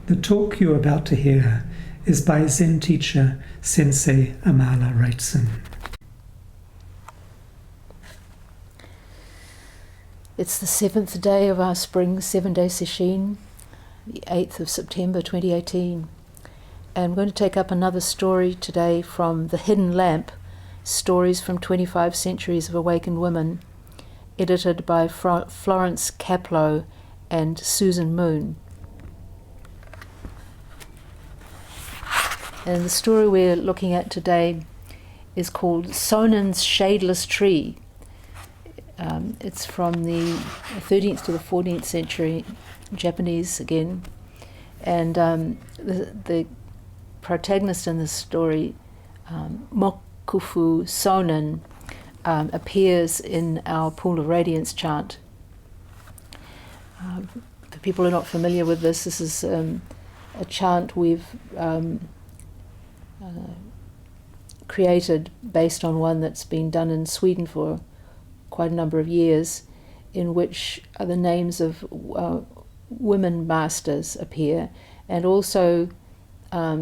The talk you're about to hear is by Zen teacher Sensei Amala Wrightson. It's the 7th day of our spring 7-day sesshin, the 8th of September 2018. And I'm going to take up another story today from The Hidden Lamp, Stories from 25 Centuries of Awakened Women, edited by Florence Kaplow and Susan Moon. And the story we're looking at today is called Sonin's Shadeless Tree. It's from the 13th to the 14th century, Japanese again. And the protagonist in this story, Mokufu Sonin, appears in our Pool of Radiance chant. For people who are not familiar with this, this is a chant we've created based on one that's been done in Sweden for quite a number of years, in which the names of women masters appear, and also a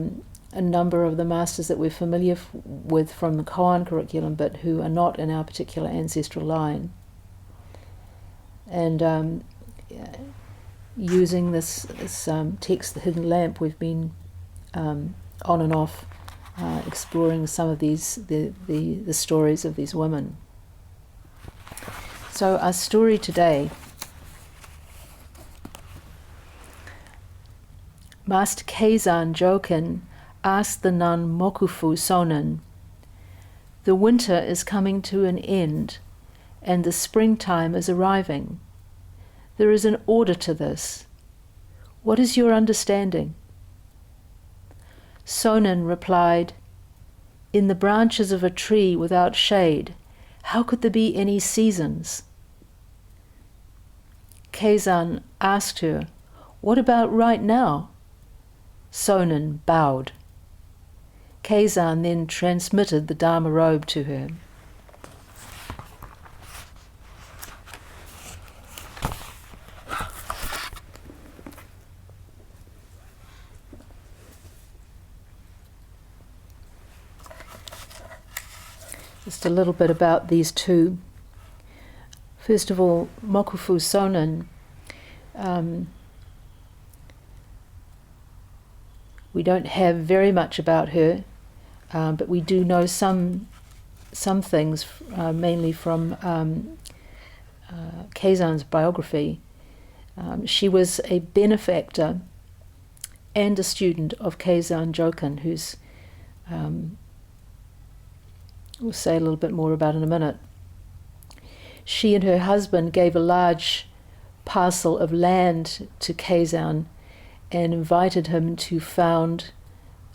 number of the masters that we're familiar with from the Koan curriculum, but who are not in our particular ancestral line. And using this text, The Hidden Lamp, we've been on and off exploring some of the stories of these women. So our story today, Master Keizan Jokin asked the nun Mokufu Sonin, "The winter is coming to an end, and the springtime is arriving. There is an order to this. What is your understanding?" Sonin replied, "In the branches of a tree without shade, how could there be any seasons?" Keizan asked her, "What about right now?" Sonin bowed. Keizan then transmitted the Dharma robe to her. Just a little bit about these two. First of all, Mokufu Sonin. We don't have very much about her, but we do know some things, mainly from Keizan's biography. She was a benefactor and a student of Keizan Jokin, who's we'll say a little bit more about in a minute. She and her husband gave a large parcel of land to Keizan and invited him to found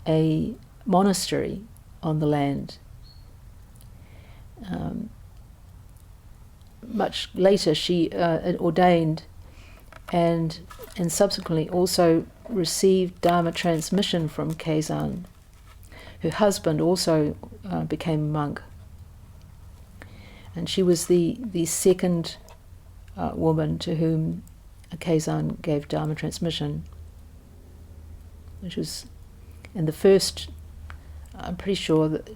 a monastery on the land. Much later she ordained and subsequently also received Dharma transmission from Keizan. Her husband also became a monk, and she was the second woman to whom Keizan gave Dharma transmission, which was, and the first, I'm pretty sure that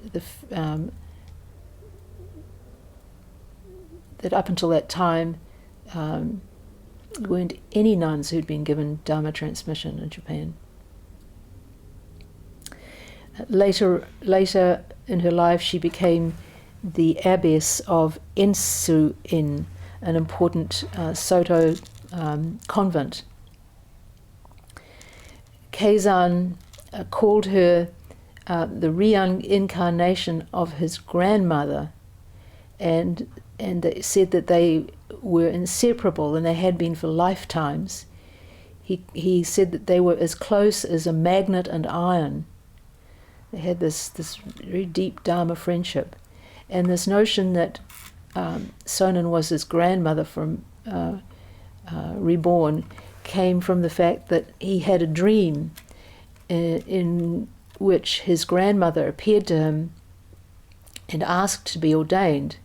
that up until that time there weren't any nuns who'd been given Dharma transmission in Japan. Later in her life, she became the abbess of Entsu-in, an important Soto convent. Keizan called her the reincarnation of his grandmother, and said that they were inseparable, and they had been for lifetimes. He said that they were as close as a magnet and iron. They had this very deep Dharma friendship. And this notion that Sonin was his grandmother from reborn came from the fact that he had a dream in which his grandmother appeared to him and asked to be ordained.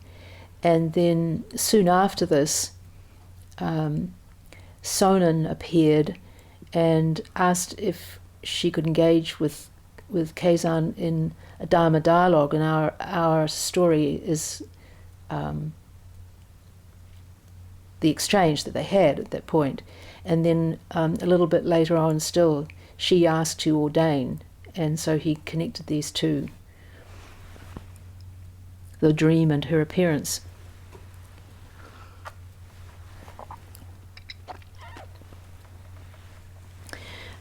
And then soon after this, Sonin appeared and asked if she could engage with Keizan in a Dharma dialogue, and our story is the exchange that they had at that point. And then a little bit later on still, she asked to ordain, and so he connected these two, the dream and her appearance.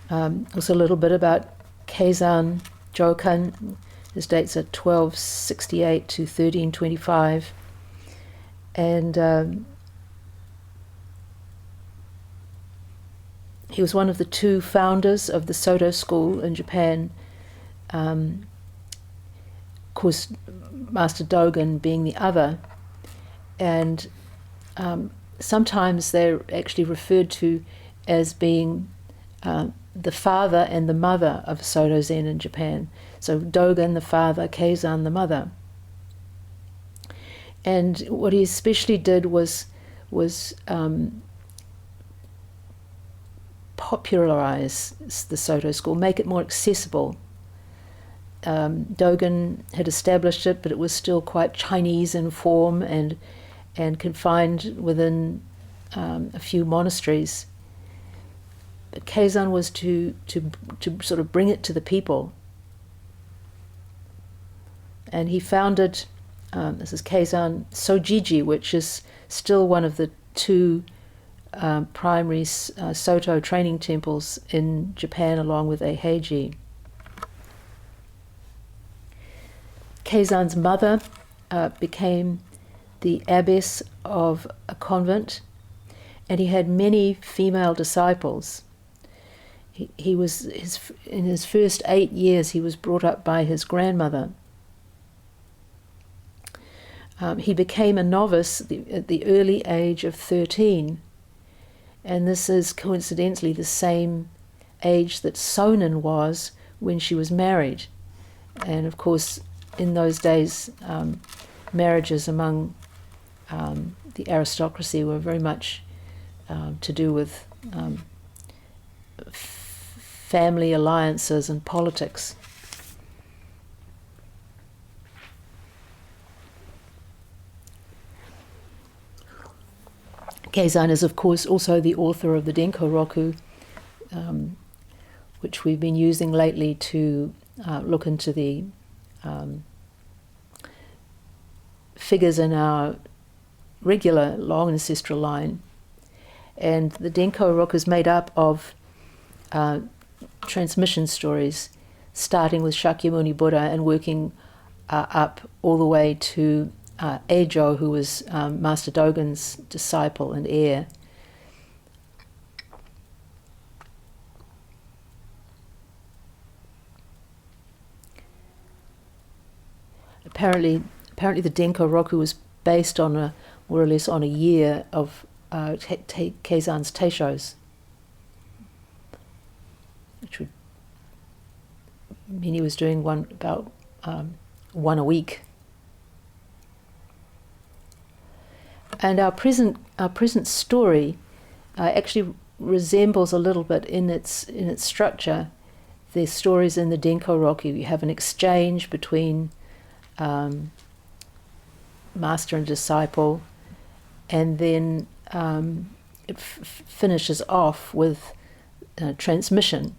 Also a little bit about Keizan Jokin. His dates are 1268 to 1325, and he was one of the two founders of the Soto school in Japan. Of course, Master Dogen being the other, and sometimes they're actually referred to as being the father and the mother of Soto Zen in Japan. So Dogen the father, Keizan the mother. And what he especially did was popularize the Soto school, make it more accessible. Dogen had established it, but it was still quite Chinese in form and confined within a few monasteries. But Keizan was to sort of bring it to the people. And he founded, this is Keizan Sojiji, which is still one of the two primary Soto training temples in Japan, along with Eiheiji. Keizan's mother became the abbess of a convent, and he had many female disciples. He was in his first 8 years, he was brought up by his grandmother. He became a novice at the early age of 13, and this is coincidentally the same age that Sonin was when she was married. And of course, in those days, marriages among the aristocracy were very much to do with family alliances and politics. Keizan is, of course, also the author of the Denko Roku, which we've been using lately to look into the figures in our regular long ancestral line. And the Denko Roku is made up of transmission stories, starting with Shakyamuni Buddha and working up all the way to Eijo, who was Master Dogen's disciple and heir. Apparently the Denko Roku was based on more or less on a year of Keizan's Teishos, which would mean he was doing about one a week. And our present story actually resembles a little bit in its structure the stories in the Denko Roku. You have an exchange between master and disciple, and then it finishes off with transmission,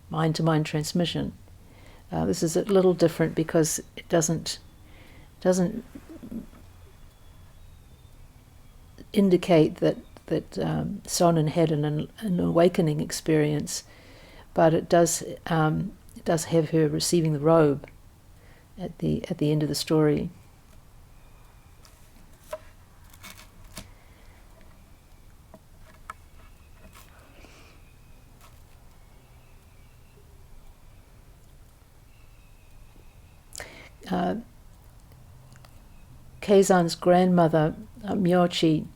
mind-to-mind transmission. This is a little different because it doesn't indicate that Sonin had an awakening experience, but it does have her receiving the robe at the end of the story. Keizan's grandmother, Myochi,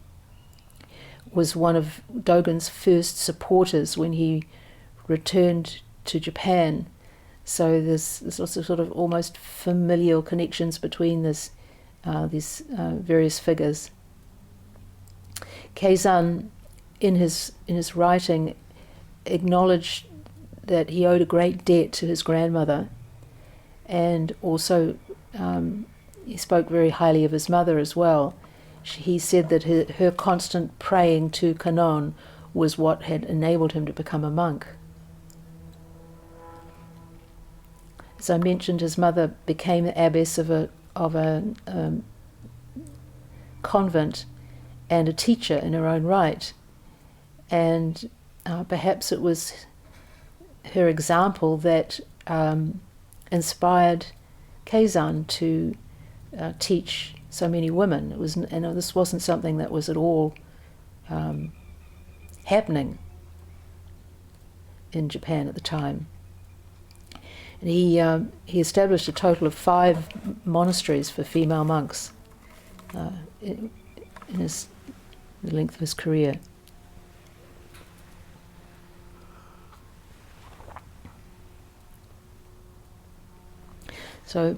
was one of Dogen's first supporters when he returned to Japan. So there's lots of sort of almost familial connections between these various figures. Keizan, in his writing, acknowledged that he owed a great debt to his grandmother, and also he spoke very highly of his mother as well. He said that her constant praying to Kannon was what had enabled him to become a monk. As I mentioned, his mother became the abbess of a convent and a teacher in her own right, and perhaps it was her example that inspired Keizan to teach so many women. This wasn't something that was at all happening in Japan at the time. And he established a total of 5 monasteries for female monks in the length of his career. So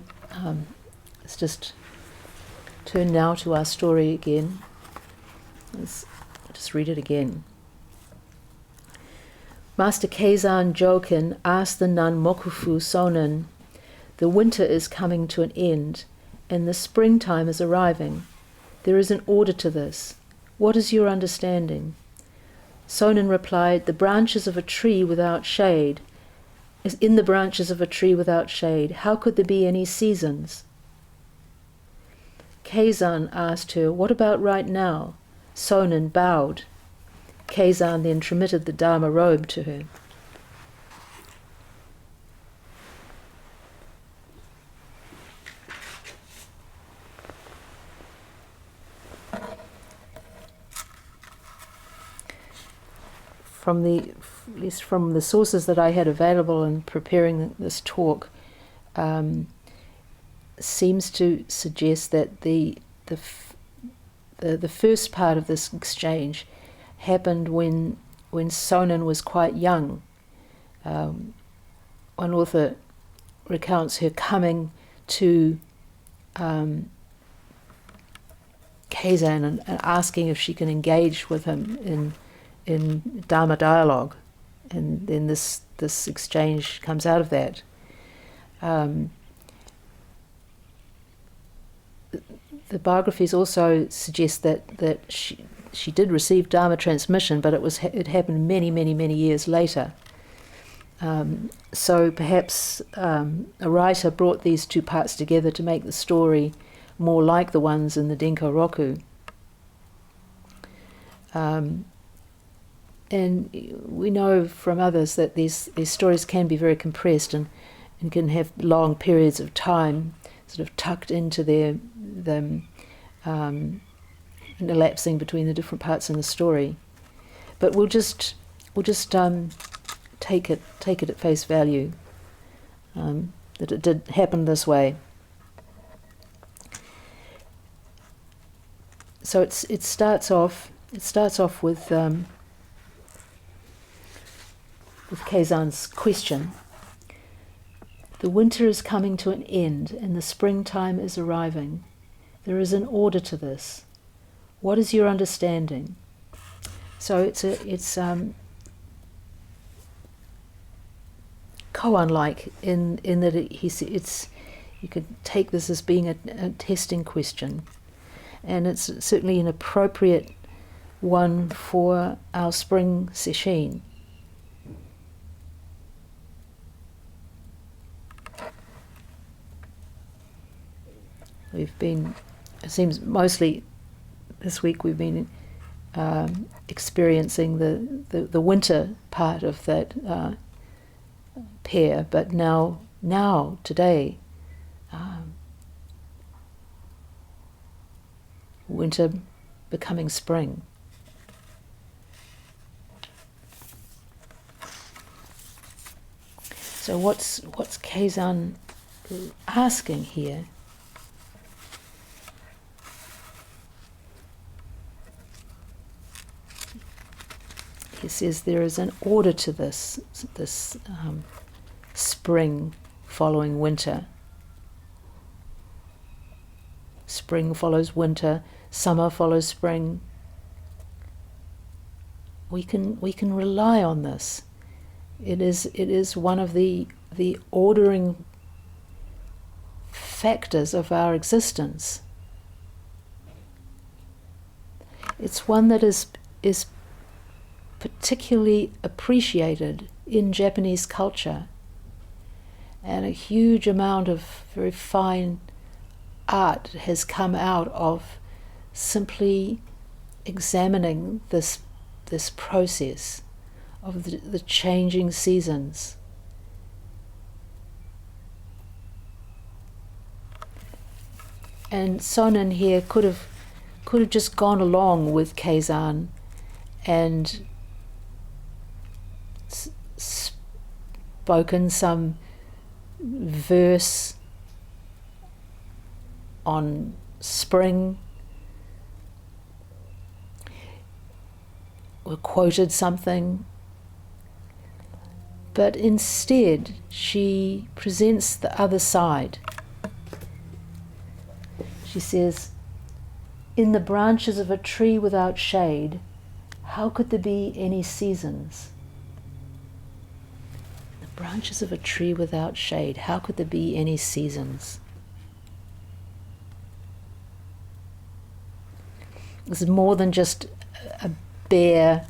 let's just turn now to our story again. Let's just read it again. Master Keizan Jokin asked the nun Mokufu Sonin, "The winter is coming to an end, and the springtime is arriving. There is an order to this. What is your understanding?" Sonin replied, "The branches of a tree without shade. In the branches of a tree without shade, how could there be any seasons?" Keizan asked her, "What about right now?" Sonin bowed. Keizan then transmitted the Dharma robe to her. From at least from the sources that I had available in preparing this talk, seems to suggest that the first part of this exchange happened when Sonin was quite young. One author recounts her coming to Keizan and asking if she can engage with him in Dharma dialogue, and then this exchange comes out of that. The biographies also suggest that she did receive Dharma transmission, but it happened many years later. So perhaps a writer brought these two parts together to make the story more like the ones in the Denko Roku. And we know from others that these stories can be very compressed and can have long periods of time sort of tucked into them and elapsing between the different parts in the story. But we'll just take it at face value, that it did happen this way. So it starts off with Keizan's question. The winter is coming to an end and the springtime is arriving. There is an order to this. What is your understanding? So it's koan-like in that you could take this as being a testing question, and it's certainly an appropriate one for our spring sesshin. It seems mostly this week we've been experiencing the winter part of that pair, but now today, winter becoming spring. So what's Keizan asking here? He says there is an order to this spring following winter. Spring follows winter, summer follows spring. We can rely on this. It is one of the ordering factors of our existence. It's one that is particularly appreciated in Japanese culture, and a huge amount of very fine art has come out of simply examining this process of the changing seasons. And Sonin here could have just gone along with Keizan and spoken some verse on spring, or quoted something, but instead she presents the other side. She says, "In the branches of a tree without shade, how could there be any seasons?" The branches of a tree without shade, how could there be any seasons? This is more than just a bare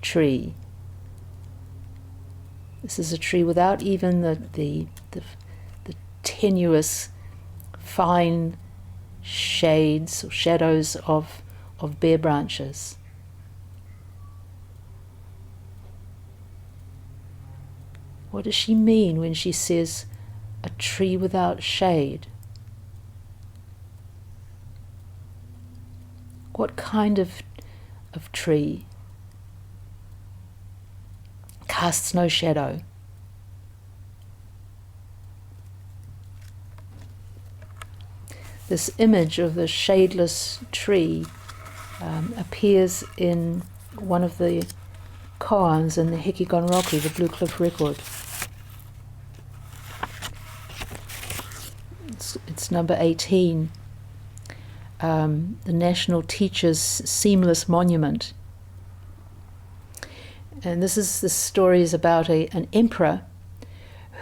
tree. This is a tree without even the tenuous, fine shades or shadows of bare branches. What does she mean when she says a tree without shade? What kind of tree casts no shadow? This image of the shadeless tree appears in one of the koans in the Hekigonroku, the Blue Cliff Record. It's number 18. The National Teacher's Seamless Monument. And this story is about an emperor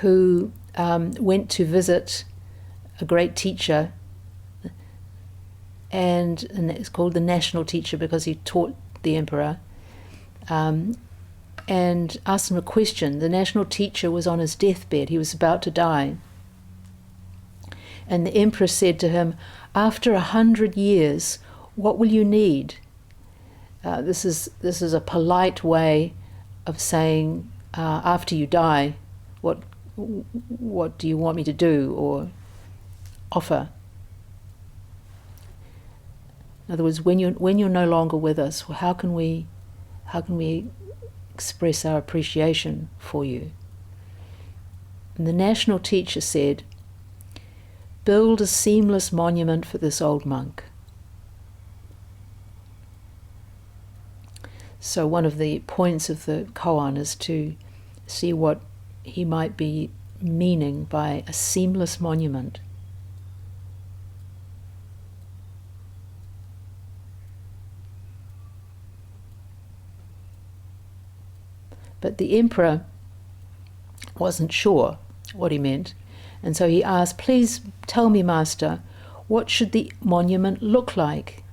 who went to visit a great teacher, and it's called the National Teacher because he taught the emperor, and asked him a question. The National Teacher was on his deathbed, he was about to die. And the emperor said to him, "After 100 years, what will you need?" This is a polite way of saying, after you die, what do you want me to do or offer? In other words, when you're no longer with us, how can we express our appreciation for you? And the National Teacher said, "Build a seamless monument for this old monk." So one of the points of the koan is to see what he might be meaning by a seamless monument. But the emperor wasn't sure what he meant, and so he asked, "Please tell me, Master, what should the monument look like?"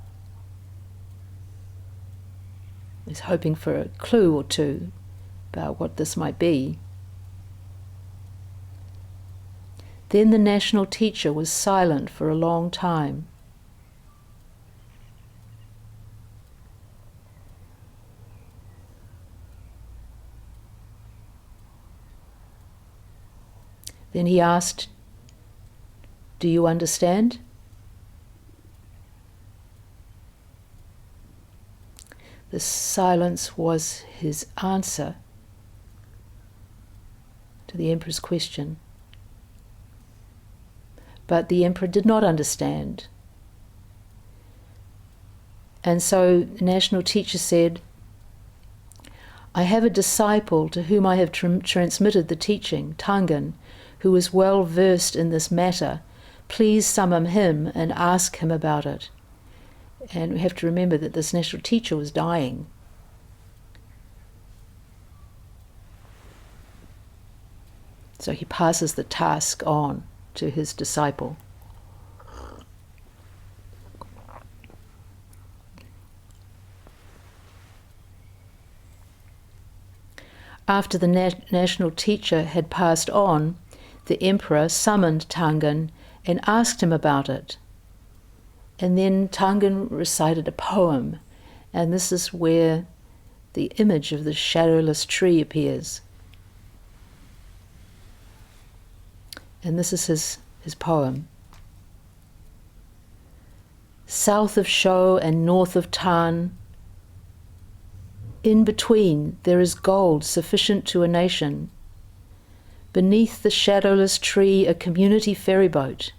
He's hoping for a clue or two about what this might be. Then the National Teacher was silent for a long time. Then he asked, "Do you understand?" The silence was his answer to the emperor's question. But the emperor did not understand. And so the National Teacher said, "I have a disciple to whom I have transmitted the teaching, Tangen, who is well versed in this matter. Please summon him and ask him about it." And we have to remember that this National Teacher was dying. So he passes the task on to his disciple. After the national teacher had passed on, the emperor summoned Tangen and asked him about it. And then Tangen recited a poem, and this is where the image of the shadowless tree appears. And this is his poem. South of Sho and north of Tan, in between there is gold sufficient to a nation. Beneath the shadowless tree a community ferryboat.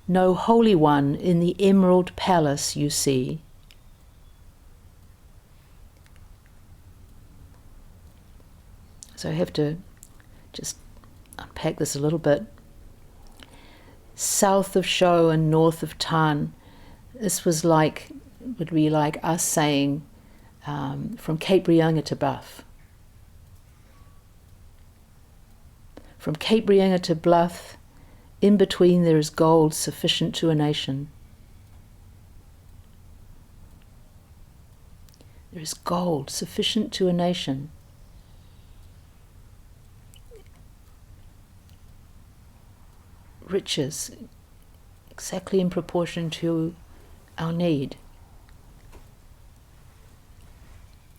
No holy one in the emerald palace you see. So I have to just unpack this a little bit. South of Sho and north of Tan. This would be like us saying from Cape Reinga to Bluff. From Cape Reinga to Bluff, in between there is gold sufficient to a nation. There is gold sufficient to a nation. Riches, exactly in proportion to our need.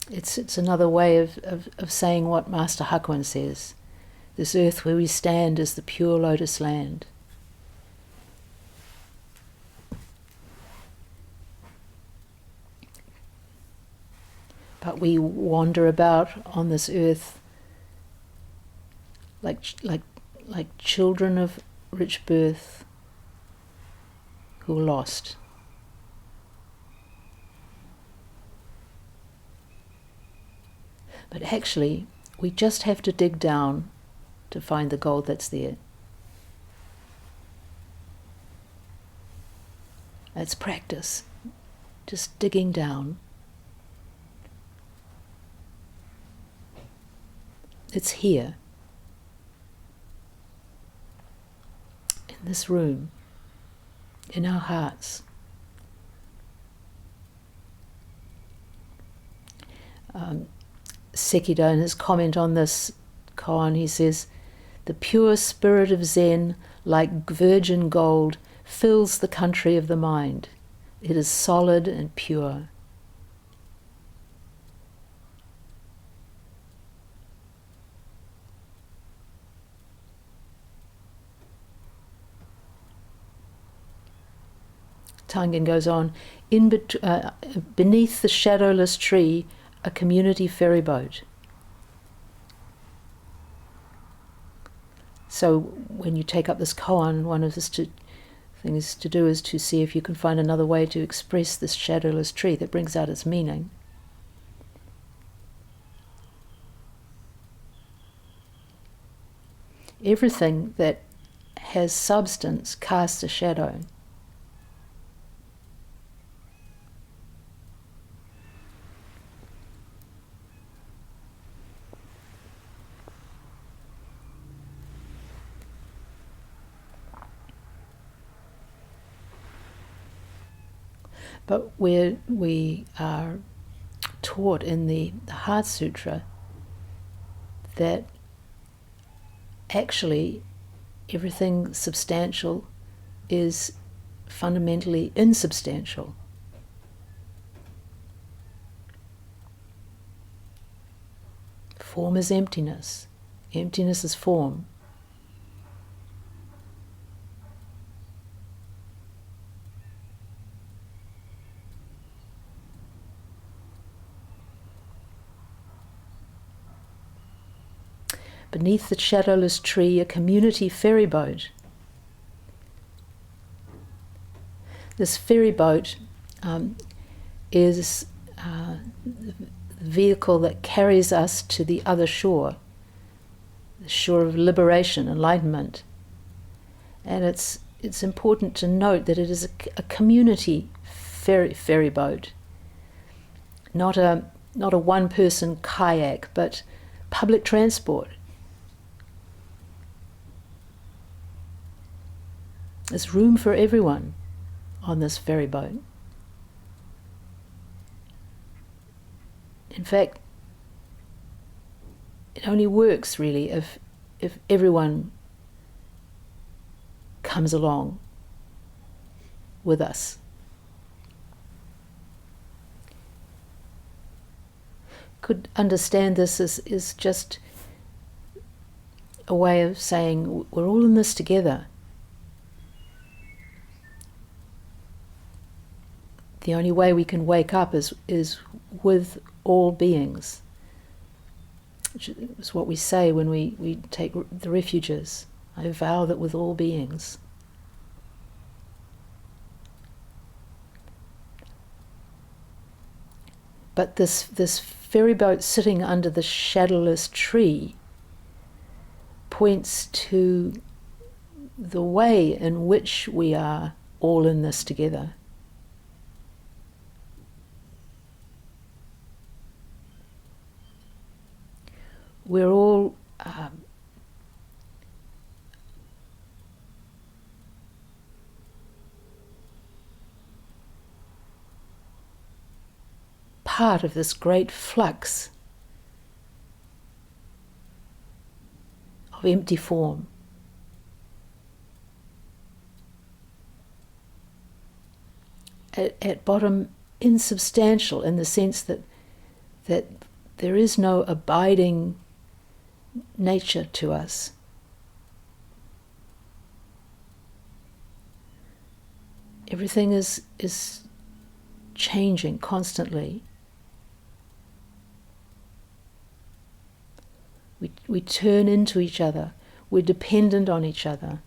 It's another way of saying what Master Hakuin says. This earth where we stand is the pure lotus land. But we wander about on this earth like children of rich birth who are lost. But actually, we just have to dig down to find the gold that's there. That's practice, just digging down. It's here, in this room, in our hearts. Sekido, in his comment on this koan, he says, the pure spirit of Zen, like virgin gold, fills the country of the mind. It is solid and pure. Tangen goes on, beneath the shadowless tree, a community ferryboat. So when you take up this koan, one of the things to do is to see if you can find another way to express this shadowless tree that brings out its meaning. Everything that has substance casts a shadow. But where we are taught in the Heart Sutra that actually everything substantial is fundamentally insubstantial. Form is emptiness. Emptiness is form. Beneath the shadowless tree, a community ferryboat. This ferryboat is the vehicle that carries us to the other shore, the shore of liberation, enlightenment. And it's important to note that it is a community ferryboat, not a one-person kayak, but public transport. There's room for everyone on this ferry boat. In fact, it only works really if everyone comes along with us. Could understand this as just a way of saying we're all in this together. The only way we can wake up is with all beings, which is what we say when we take the refuges. I vow that with all beings. But this ferry boat sitting under the shadowless tree points to the way in which we are all in this together. We're all part of this great flux of empty form. At bottom, insubstantial in the sense that there is no abiding nature to us. Everything is changing constantly. We turn into each other. We're dependent on each other.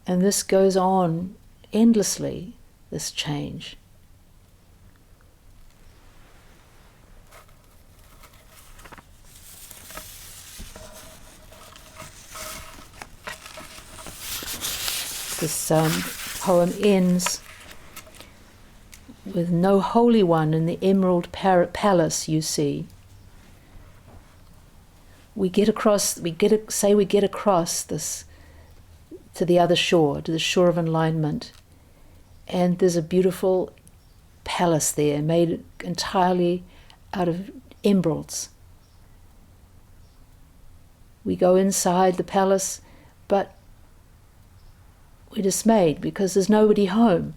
And this goes on endlessly, this change. This poem ends with no holy one in the emerald palace you see. We get across this to the other shore, to the shore of enlightenment, and there's a beautiful palace there made entirely out of emeralds. We go inside the palace, but we're dismayed because there's nobody home.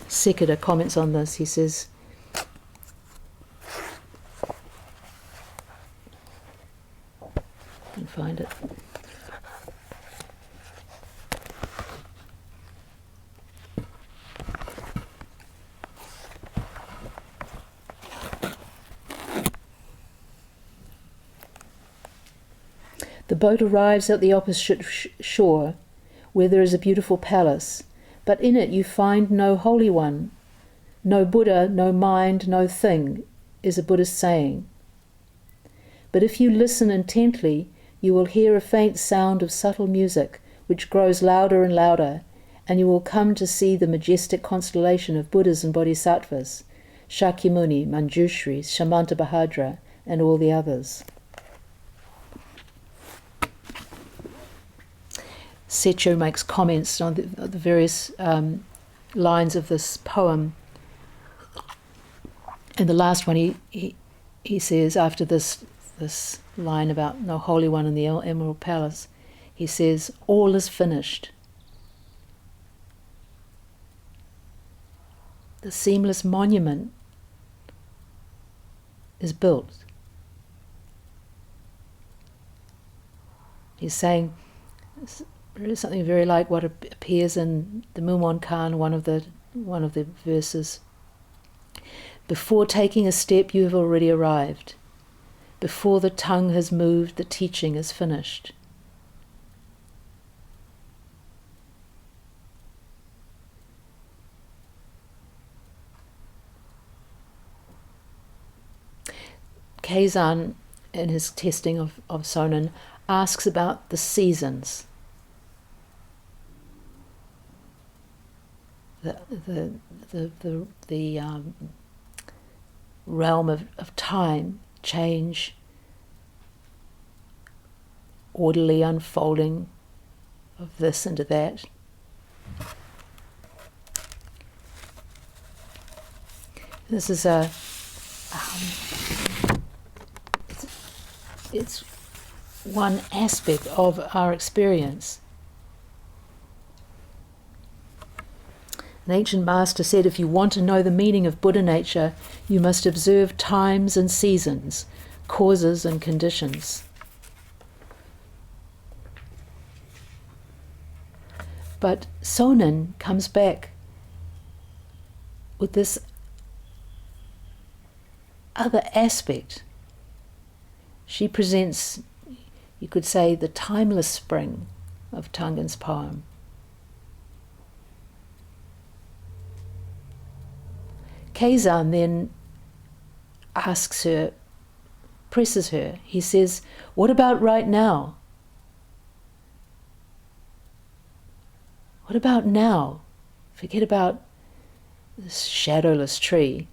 Sekida comments on this. He says, I can find it. The boat arrives at the opposite shore, where there is a beautiful palace, but in it you find no holy one. No Buddha, no mind, no thing, is a Buddhist saying. But if you listen intently, you will hear a faint sound of subtle music, which grows louder and louder, and you will come to see the majestic constellation of Buddhas and Bodhisattvas, Shakyamuni, Manjushri, Shamantabhadra, and all the others. Secho makes comments on the various lines of this poem. And the last one, he says, after this line about no holy one in the Emerald Palace, he says, all is finished. The seamless monument is built. He's saying something very like what appears in the Mumon Khan, one of the verses. Before taking a step, you have already arrived. Before the tongue has moved, the teaching is finished. Keizan, in his testing of Sonin, asks about the seasons. The realm of time, change, orderly unfolding of this into that. This is it's one aspect of our experience. An ancient master said, if you want to know the meaning of Buddha nature, you must observe times and seasons, causes and conditions. But Sonin comes back with this other aspect. She presents, you could say, the timeless spring of Tangen's poem. Keizan then asks her, presses her. He says, what about right now? What about now? Forget about this shadowless tree.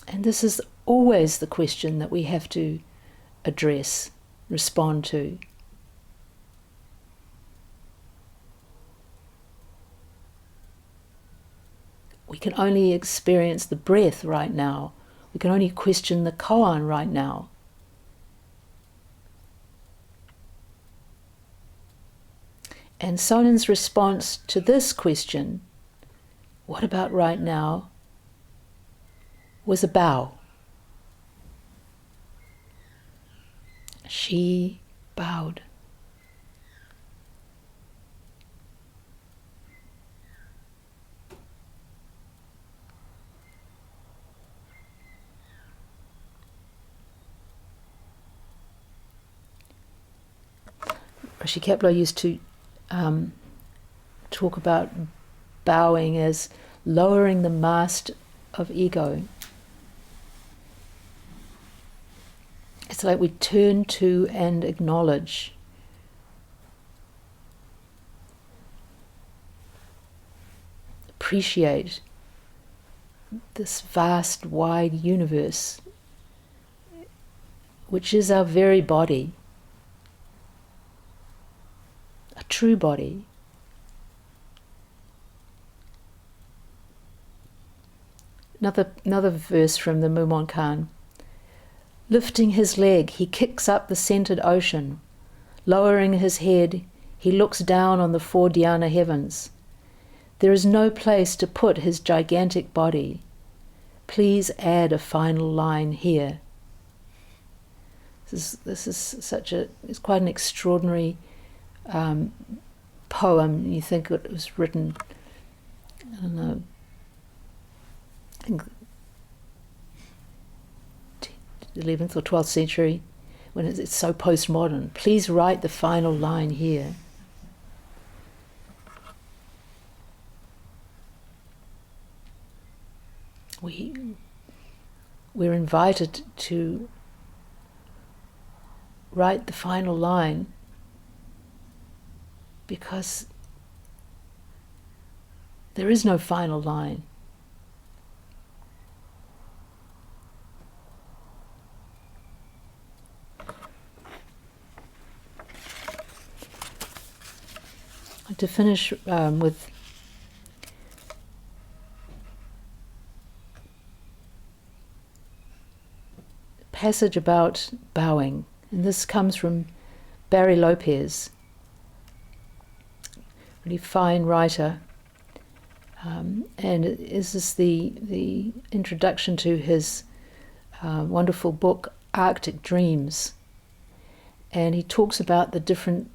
And this is always the question that we have to address, respond to. We can only experience the breath right now. We can only question the koan right now. And Sonin's response to this question, what about right now, was a bow. She bowed. Rashi Kepler used to talk about bowing as lowering the mast of ego. It's like we turn to and acknowledge. Appreciate this vast, wide universe, which is our very body, a true body. Another verse from the Mumonkan. Lifting his leg, he kicks up the scented ocean. Lowering his head, he looks down on the four dhyana heavens. There is no place to put his gigantic body. Please add a final line here. This is it's quite an extraordinary poem. You think it was written, I don't know, I think 11th or 12th century, when it's so postmodern. Please write the final line here. We're invited to write the final line because there is no final line. To finish with a passage about bowing, and this comes from Barry Lopez, really fine writer, and this is the introduction to his wonderful book Arctic Dreams, and he talks about the different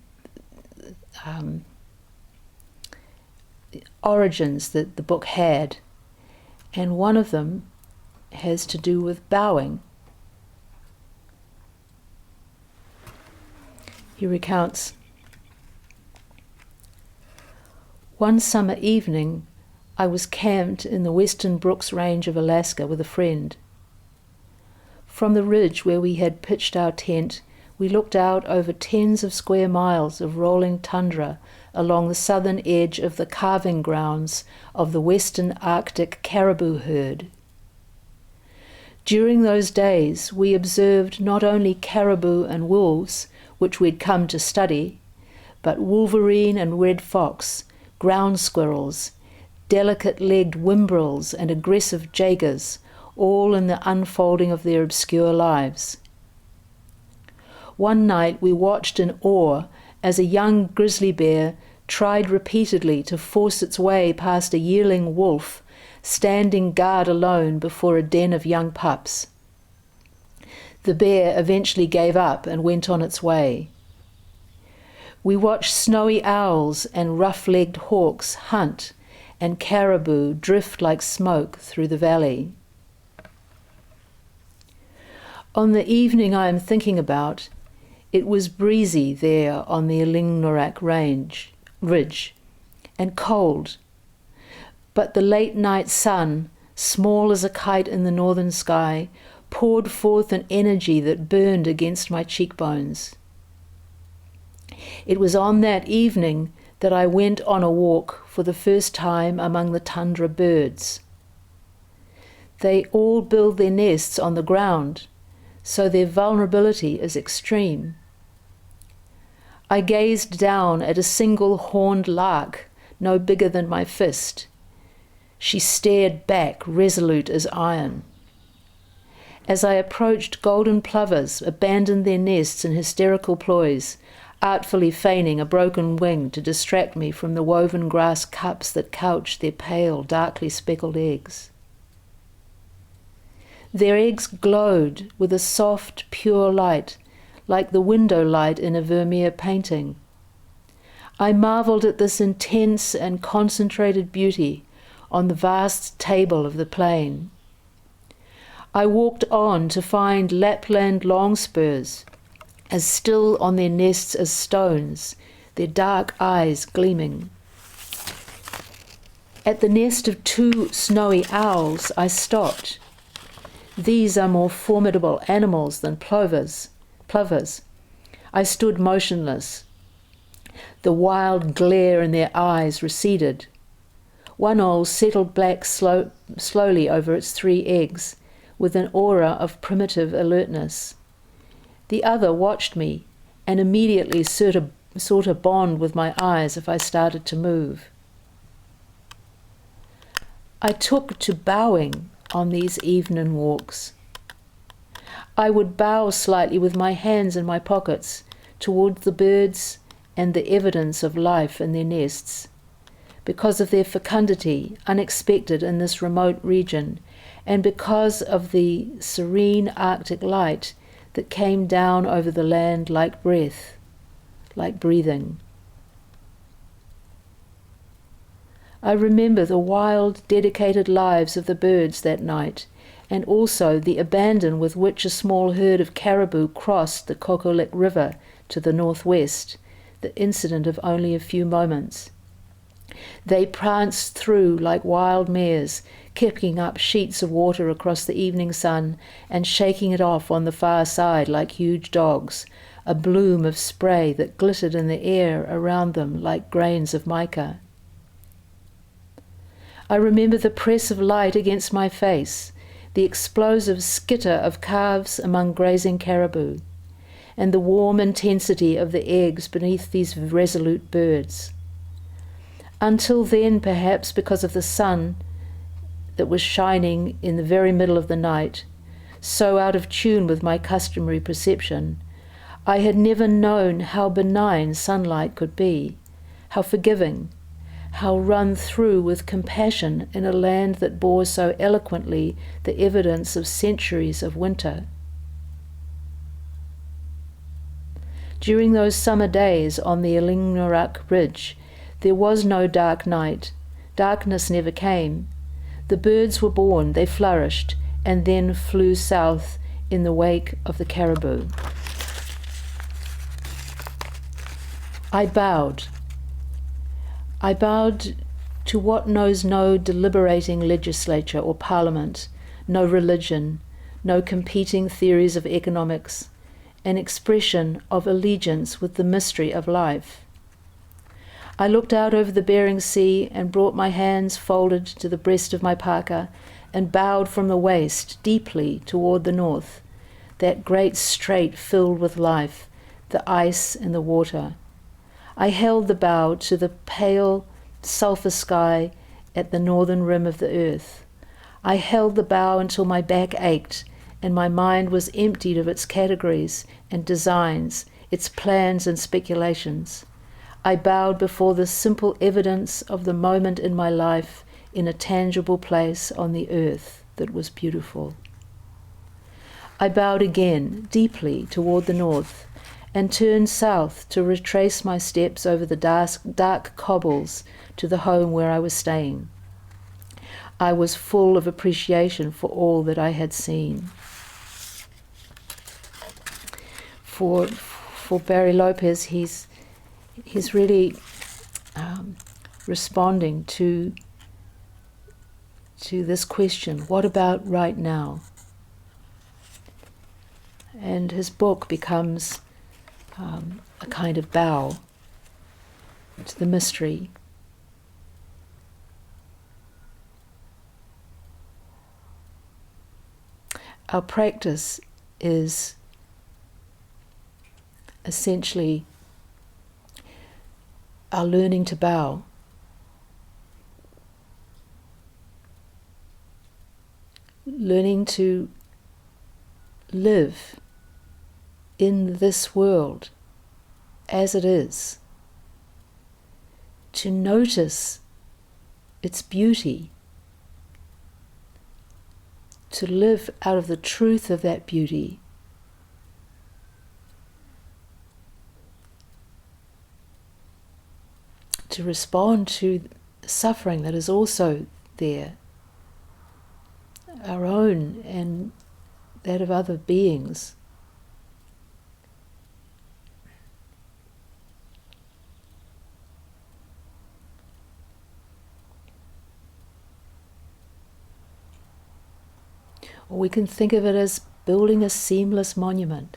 origins that the book had, and one of them has to do with bowing. He recounts, one summer evening I was camped in the Western Brooks Range of Alaska with a friend. From the ridge where we had pitched our tent, we looked out over tens of square miles of rolling tundra along the southern edge of the calving grounds of the Western Arctic caribou herd. During those days, we observed not only caribou and wolves, which we'd come to study, but wolverine and red fox, ground squirrels, delicate-legged whimbrels and aggressive jaegers, all in the unfolding of their obscure lives. One night we watched in awe as a young grizzly bear tried repeatedly to force its way past a yearling wolf standing guard alone before a den of young pups. The bear eventually gave up and went on its way. We watched snowy owls and rough-legged hawks hunt and caribou drift like smoke through the valley. On the evening I am thinking about, it was breezy there on the Ilingnorak ridge, and cold, but the late-night sun, small as a kite in the northern sky, poured forth an energy that burned against my cheekbones. It was on that evening that I went on a walk for the first time among the tundra birds. They all build their nests on the ground, so their vulnerability is extreme. I gazed down at a single horned lark, no bigger than my fist. She stared back, resolute as iron. As I approached, golden plovers abandoned their nests in hysterical ploys, artfully feigning a broken wing to distract me from the woven grass cups that couched their pale, darkly speckled eggs. Their eggs glowed with a soft, pure light, like the window light in a Vermeer painting. I marvelled at this intense and concentrated beauty on the vast table of the plain. I walked on to find Lapland longspurs, as still on their nests as stones, their dark eyes gleaming. At the nest of 2 snowy owls, I stopped. These are more formidable animals than plovers. I stood motionless. The wild glare in their eyes receded. One owl settled back slowly over its 3 eggs, with an aura of primitive alertness. The other watched me and immediately sought a bond with my eyes if I started to move. I took to bowing on these evening walks. I would bow slightly with my hands in my pockets toward the birds and the evidence of life in their nests, because of their fecundity, unexpected in this remote region, and because of the serene Arctic light that came down over the land like breath, like breathing. I remember the wild, dedicated lives of the birds that night, and also the abandon with which a small herd of caribou crossed the Kokolek River to the northwest, the incident of only a few moments. They pranced through like wild mares, kicking up sheets of water across the evening sun and shaking it off on the far side like huge dogs, a bloom of spray that glittered in the air around them like grains of mica. I remember the press of light against my face, the explosive skitter of calves among grazing caribou, and the warm intensity of the eggs beneath these resolute birds. Until then, perhaps because of the sun that was shining in the very middle of the night, so out of tune with my customary perception, I had never known how benign sunlight could be, how forgiving, how run through with compassion in a land that bore so eloquently the evidence of centuries of winter. During those summer days on the Ilingnorak ridge, there was no dark night. Darkness never came. The birds were born, they flourished, and then flew south in the wake of the caribou. I bowed. I bowed to what knows no deliberating legislature or parliament, no religion, no competing theories of economics, an expression of allegiance with the mystery of life. I looked out over the Bering Sea and brought my hands folded to the breast of my parka and bowed from the waist deeply toward the north, that great strait filled with life, the ice and the water. I held the bow to the pale sulphur sky at the northern rim of the earth. I held the bow until my back ached and my mind was emptied of its categories and designs, its plans and speculations. I bowed before the simple evidence of the moment in my life in a tangible place on the earth that was beautiful. I bowed again, deeply toward the north, and turned south to retrace my steps over the dark cobbles to the home where I was staying. I was full of appreciation for all that I had seen. For Barry Lopez, he's really responding to this question, what about right now? And his book becomes a kind of bow to the mystery. Our practice is essentially our learning to bow. Learning to live in this world as it is, to notice its beauty, to live out of the truth of that beauty, to respond to the suffering that is also there, our own and that of other beings. Or we can think of it as building a seamless monument.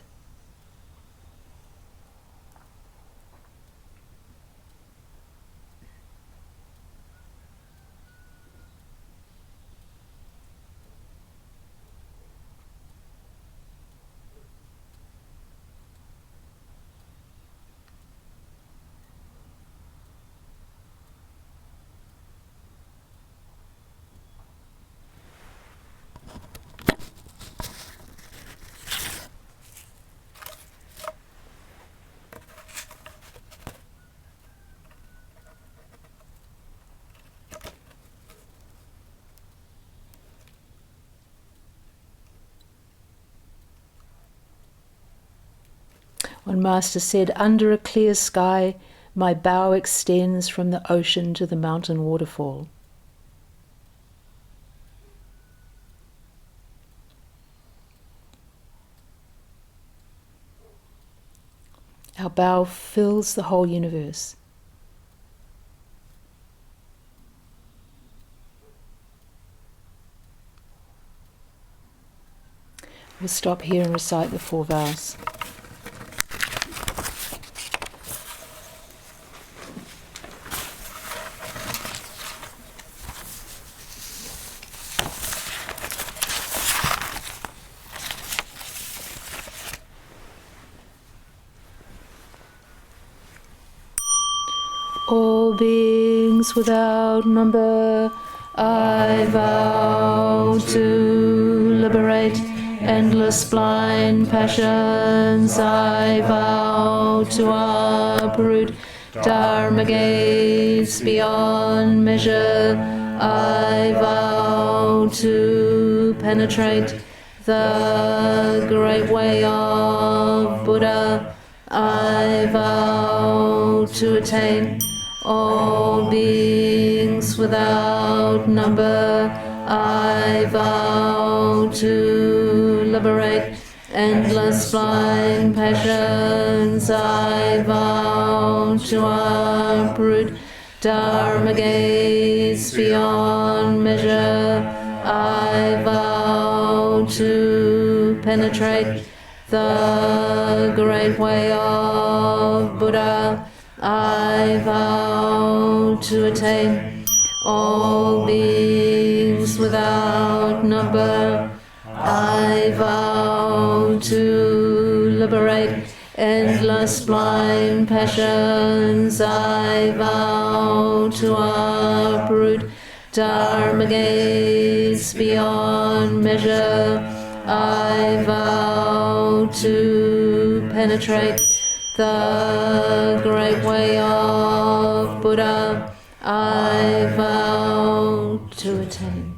One master said, under a clear sky, my bow extends from the ocean to the mountain waterfall. Our bow fills the whole universe. We'll stop here and recite the 4 vows. All beings without number, I vow to liberate endless blind passions. I vow to uproot Dharma gates beyond measure. I vow to penetrate the great way of Buddha. I vow to attain all beings without number. I vow to liberate endless blind passions. I vow to uproot Dharma gates beyond measure. I vow to penetrate the great way of Buddha. I vow to attain all beings without number. I vow to liberate endless blind passions. I vow to uproot Dharma gaze beyond measure. I vow to penetrate the great way of Buddha. I vow to attain.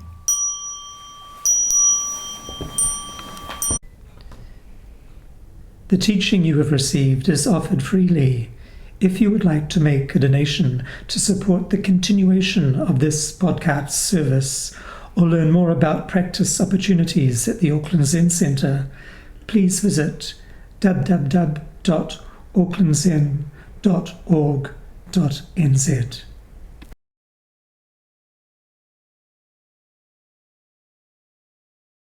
The teaching you have received is offered freely. If you would like to make a donation to support the continuation of this podcast service or learn more about practice opportunities at the Auckland Zen Centre, please visit www.aucklandzen.org.nz.